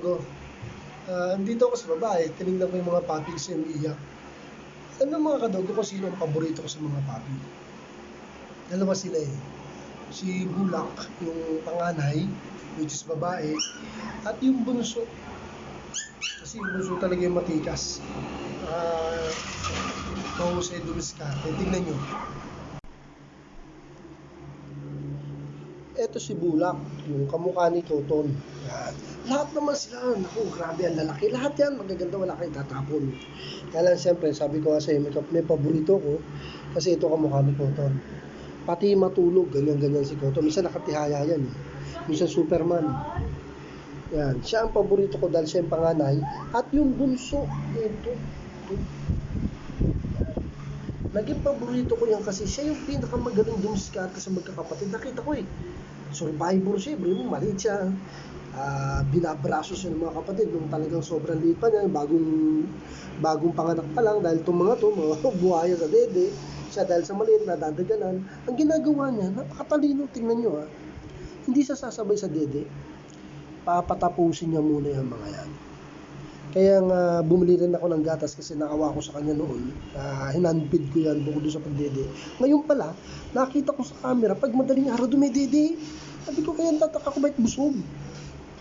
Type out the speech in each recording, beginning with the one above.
kadogo. Andito ako sa babae, tinignan ko yung mga puppies yung iyak. Ano mga kadogo ko sino ang paborito ko sa mga puppy? Dalawa sila eh. Si Bulak, yung panganay, which is babae, at yung bunso. Kasi yung bunso talaga yung matikas. Mahusay dumiskarte. Tingnan nyo. Eto si Bulak, yung kamukha ni Toton. Yan. Lahat naman sila, naku, grabe ang lalaki. Lahat yan, magaganda, wala kayong tatapon. Kaya lang, siyempre, sabi ko kasi, may paborito ko, kasi ito kamukha ni Toton. Pati matulog, ganyan-ganyan si Toton. Minsan nakatihaya yan eh. Minsan Superman. Yan, siya ang paborito ko dahil siya yung panganay. At yung bunso, ito. Naging paborito ko yan kasi siya yung pinakamagaling dumiskarte sa magkakapatid. Nakita ko eh. Survivor siya, bro mo, maliit siya. Binabraso siya ng mga kapatid nung talagang sobrang liit pa niya, bagong panganak pa lang dahil itong mga buhaya sa dede, siya dahil sa maliit nadadaganan. Ang ginagawa niya, napakatalino, tingnan nyo ha. Hindi siya sasabay sa dede, papatapusin niya muna yung mga yan. Kaya nga bumili rin ako ng gatas kasi nakawa ko sa kanya noon. Hinanpid ko yan bukod sa pagdede. Ngayon pala, nakita ko sa camera, pag madaling araw dumidede. Sabi ko kaya tataka ko ba't busog?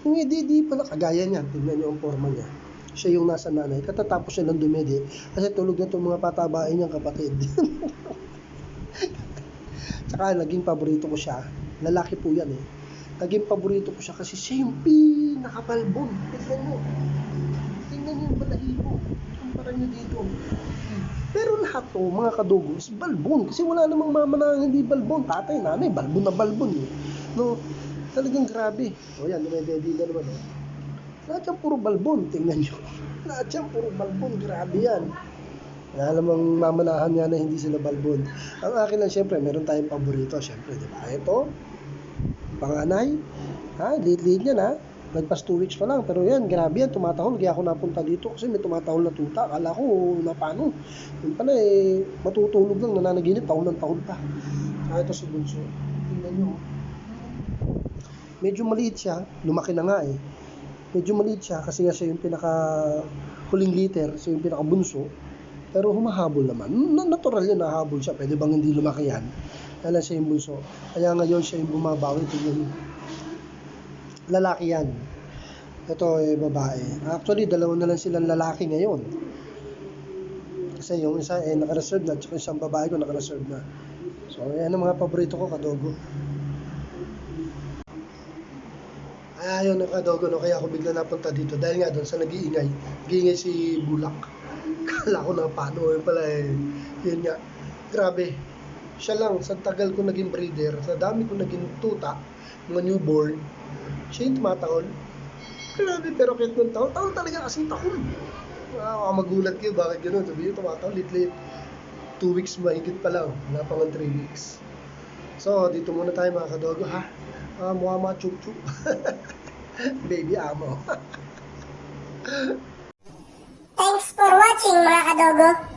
Yung dede pala, kagaya niyan. Tingnan niyo ang forma niya. Siya yung nasa nanay. Katatapos siya ng dumede. Kasi tulog na itong mga patabain niyang kapatid. Tsaka naging paborito ko siya. Lalaki po yan eh. Naging paborito ko siya kasi siya yung pinakabalbon. Tignan mo. Tingnan niyo yung balahibo. Kumpara niyo dito. Pero lahat to, mga kadugo, is balbon. Kasi wala namang mama na hindi balbon. Tatay, nanay, balbon na balbon. Eh. No, talagang grabe. O yan, may daddy na naman. Lahat yan puro balbon. Tingnan niyo. Lahat yan puro balbon. Grabe yan. Wala namang mamanahan niya na hindi sila balbon. Ang akin lang, syempre, meron tayong paborito. Syempre, di ba? Ito, panganay. Liit-liit yan ha. Nagpas 2 weeks pa lang, pero yan, grabe yan, tumatahol. Kaya ako napunta dito kasi may tumatahol na tuta. Akala ko, napano. Yung pala eh, matutulog lang, nananaginip, tahol ng tahol pa. Ito si bunso. Tingnan nyo. Medyo maliit siya, lumaki na nga eh. Medyo maliit siya kasi nga siya yung pinaka huling liter, siya yung pinaka bunso. Pero humahabol naman. Natural yan, nahabol siya. Pwede bang hindi lumaki yan? Kaya siya yung bunso. Kaya ngayon siya yung bumabawi. Tingnan nyo. Lalaki yan. Ito eh babae. Actually, dalawa na lang silang lalaki ngayon. Kasi yung isa eh naka-reserve na, tsaka isang babae ko naka-reserve na. So, yan ang mga paborito ko, kadogo. Ayun ang kadogo, no? Kaya ako bigla napunta dito. Dahil nga doon sa nag-iingay. Nag-iingay si Bulak. Kala ko na paano. Yun pala eh. Yun nga. Grabe. Siya lang, sa tagal ko naging breeder, sa dami ko naging tuta, mga newborn, siya yung tumatahol. Grabe, pero kahit ng tahol talaga kasing tahol. Magulat kayo, bakit gano'n? Sabi nyo, tumatahol, lit-lit. 2 weeks mahigit pa lang, wala pa nga 3 weeks. So, dito muna tayo mga kadogo, ha? Mukha mga chup-chup. Baby amo. Thanks for watching mga kadogo.